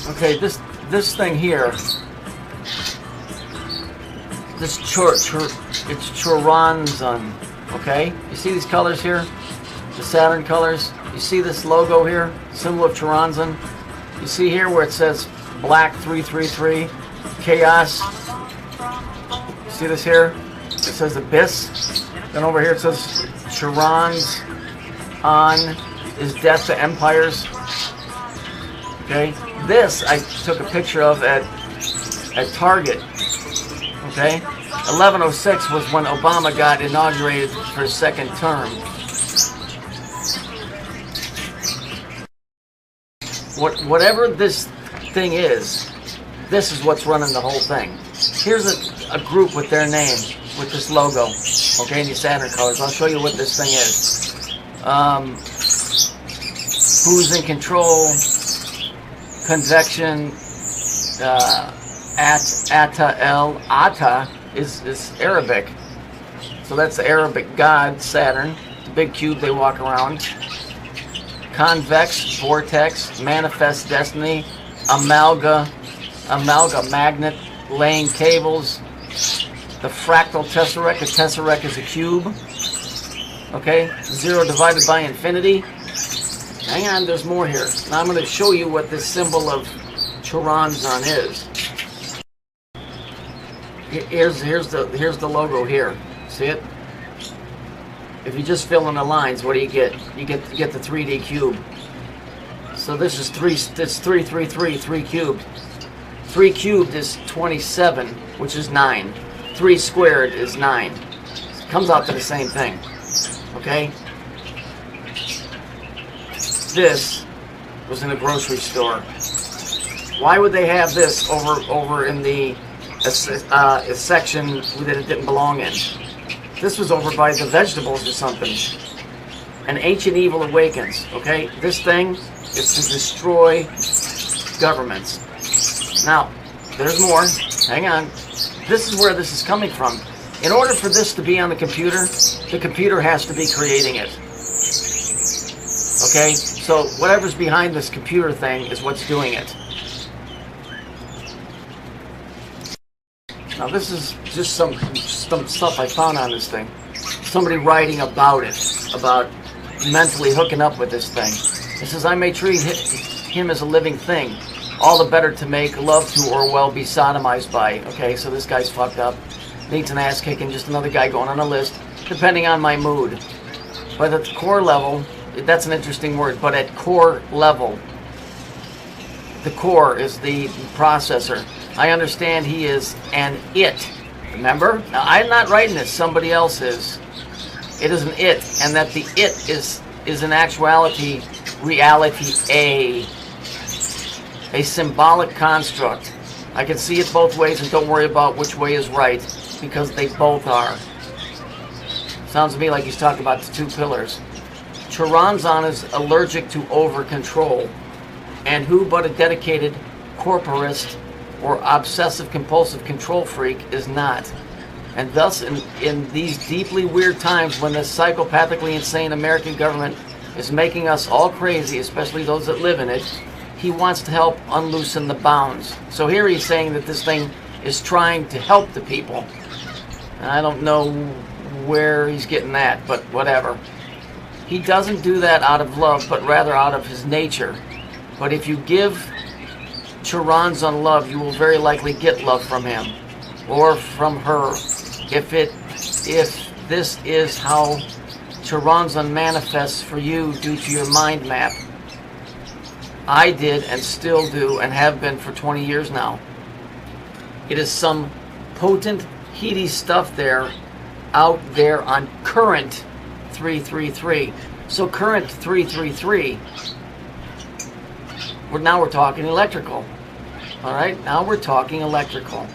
Okay, this thing here, this it's Choranzon. Okay, you see these colors here, the Saturn colors. You see this logo here, symbol of Choranzon. You see here where it says black 333, chaos. You see this here? It says abyss. Then over here it says Choranzon is death to empires. Okay, this I took a picture of at Target. Okay, 1106 was when Obama got inaugurated for his second term. Whatever this thing is, this is what's running the whole thing. Here's a group with their name, with this logo, okay, in the Saturn colors. I'll show you what this thing is. Who's in control? Convection. Ata is Arabic. So that's the Arabic god, Saturn. The big cube they walk around. Convex, vortex, manifest destiny, amalga magnet, laying cables, the fractal tesseract. A tesseract is a cube. Okay, 0 divided by infinity. Hang on, there's more here. Now I'm going to show you what this symbol of Choranzon is. Here's the logo here. See it? If you just fill in the lines, what do you get? You get the 3D cube. So this is 333, 3 cubed. 3 cubed is 27, which is 9. 3 squared is 9. It comes out to the same thing. Okay? This was in a grocery store. Why would they have this over in the section that it didn't belong in? This was over by the vegetables or something. An ancient evil awakens, okay? This thing is to destroy governments. Now, there's more. Hang on. This is where this is coming from. In order for this to be on the computer has to be creating it. Okay? So whatever's behind this computer thing is what's doing it. Now this is just some stuff I found on this thing. Somebody writing about it, about mentally hooking up with this thing. It says, I may treat him as a living thing, all the better to make love to or well be sodomized by. Okay, so this guy's fucked up, needs an ass kicking, just another guy going on a list, depending on my mood. But at the core level, that's an interesting word, but at core level, the core is the processor. I understand he is an it. Remember? Now, I'm not writing this. Somebody else is. It is an it. And that the it is in actuality, reality A symbolic construct. I can see it both ways, and don't worry about which way is right, because they both are. Sounds to me like he's talking about the 2 pillars. Choranzon is allergic to over-control. And who but a dedicated corporist or obsessive-compulsive control freak is not. And thus, in these deeply weird times when the psychopathically insane American government is making us all crazy, especially those that live in it, he wants to help unloosen the bounds. So here he's saying that this thing is trying to help the people. And I don't know where he's getting that, but whatever. He doesn't do that out of love, but rather out of his nature. But if you give Choranzon love, you will very likely get love from him or from her. If this is how Choranzon manifests for you due to your mind map, I did and still do and have been for 20 years now. It is some potent, heady stuff there, out there on current 333. So current 333. Now we're talking electrical. All right, now we're talking electrical.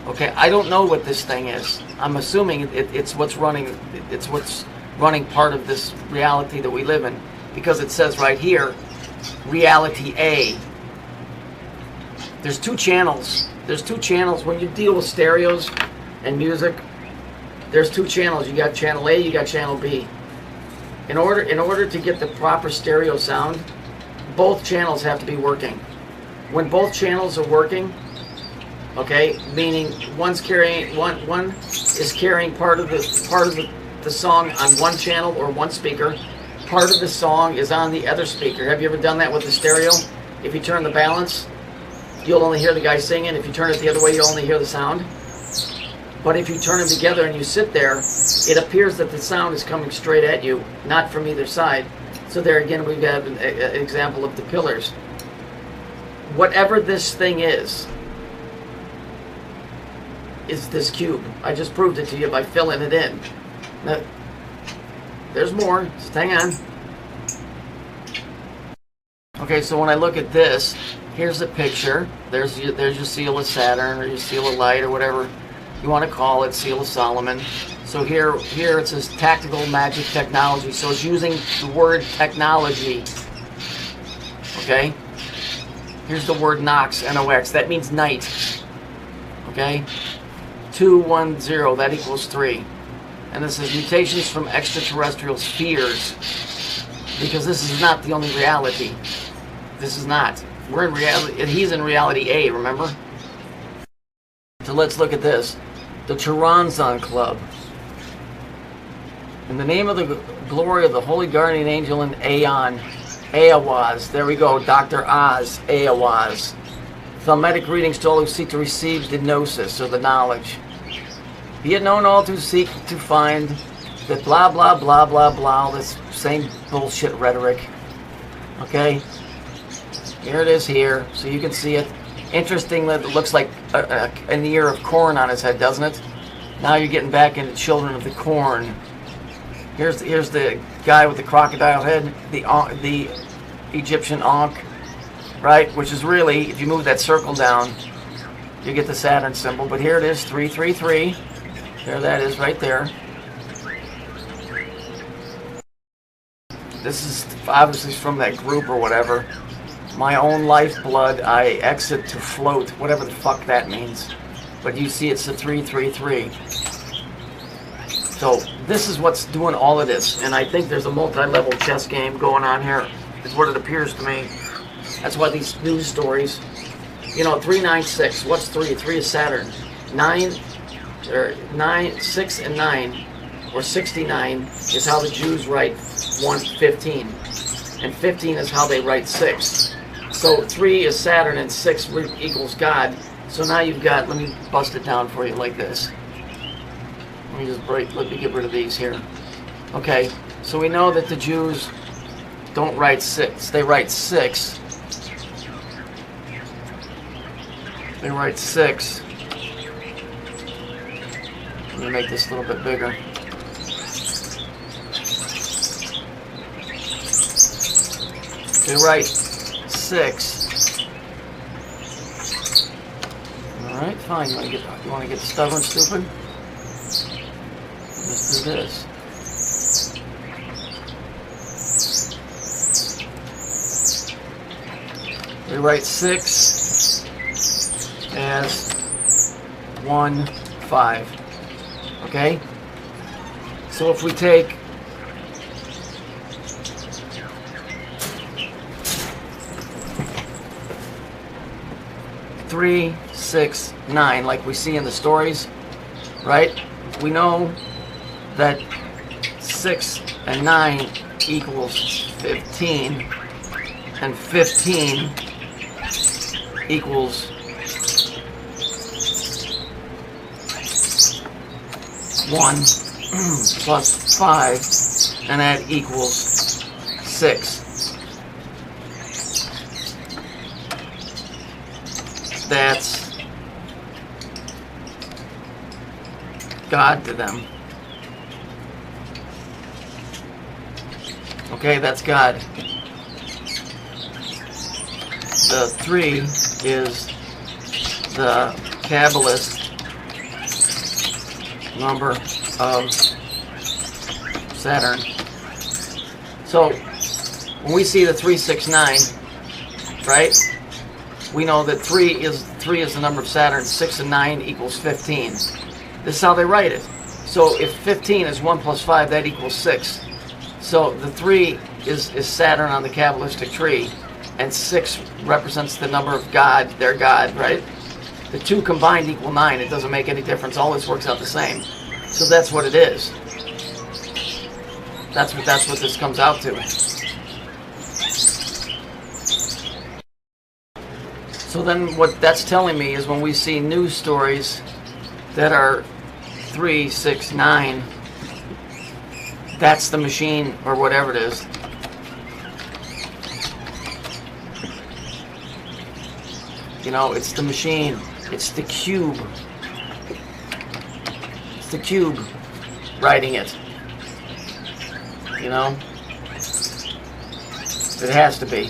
Okay, I don't know what this thing is. I'm assuming it's what's running. It's what's running part of this reality that we live in, because it says right here, reality A. There's 2 channels. There's 2 channels when you deal with stereos and music. There's 2 channels. You got channel A, you got channel B. In order to get the proper stereo sound, both channels have to be working. when both channels are working, okay, meaning one is carrying part of the song on one channel or one speaker, part of the song is on the other speaker. Have you ever done that with the stereo? If you turn the balance, you'll only hear the guy singing. If you turn it the other way, you'll only hear the sound. But if you turn them together and you sit there, it appears that the sound is coming straight at you, not from either side. So there again, we've got an example of the pillars. Whatever this thing is this cube. I just proved it to you by filling it in. Now, there's more. Just hang on. Okay, so when I look at this, here's a picture. There's your seal of Saturn, or your seal of light, or whatever you want to call it, seal of Solomon. So here it says tactical magic technology. So it's using the word technology. Okay? Here's the word Nox, N-O-X. That means night. Okay? 210, that equals 3. And this is mutations from extraterrestrial spheres. Because this is not the only reality. This is not. We're in reality. He's in reality A, remember? So let's look at this. The Choronzon Club. In the name of the glory of the Holy Guardian Angel in Aeon, Aawaz. There we go, Dr. Oz, Aawaz. Thalmetic readings to all who seek to receive the gnosis, or the knowledge. Be it known all who seek to find that blah, blah, blah, blah, blah, this same bullshit rhetoric. Okay? Here it is here, so you can see it. Interesting that it looks like an ear of corn on his head, doesn't it? Now you're getting back into Children of the Corn. Here's the guy with the crocodile head, the Egyptian Ankh, right? Which is really, if you move that circle down, you get the Saturn symbol. But here it is, 333. There that is right there. This is obviously from that group or whatever. My own lifeblood, I exit to float, whatever the fuck that means. But you see it's a 333. So this is what's doing all of this. And I think there's a multi-level chess game going on here, is what it appears to me. That's why these news stories, you know, 396, what's 3? 3 is Saturn. 6 and 9, or 69, is how the Jews write 15. And 15 is how they write 6. So 3 is Saturn and 6 equals God. So now you've got, let me bust it down for you like this. Let me get rid of these here. Okay, so we know that the Jews don't write 6. They write 6. They write 6. Let me make this a little bit bigger. They write 6. Alright, fine. You want to get stubborn, stupid? Let's do this. They write 6 as 1, 5. Okay? So if we take three, 6, 9, like we see in the stories, right? We know that 6 and 9 equals 15, and 15 equals 1 plus 5, and that equals 6. That's God to them. Okay, that's God. The 3 is the Kabbalist number of Saturn. So when we see the 369, right? We know that 3 is the number of Saturn. 6 and 9 equals 15. This is how they write it. So if 15 is 1 plus 5, that equals 6. So the 3 is Saturn on the Kabbalistic tree, and 6 represents the number of God, their God, right? The 2 combined equal 9. It doesn't make any difference. All this works out the same. So that's what it is. That's what this comes out to. So then what that's telling me is when we see news stories that are 3, 6, 9, that's the machine or whatever it is. You know, it's the machine. It's the cube. It's the cube writing it. You know? It has to be.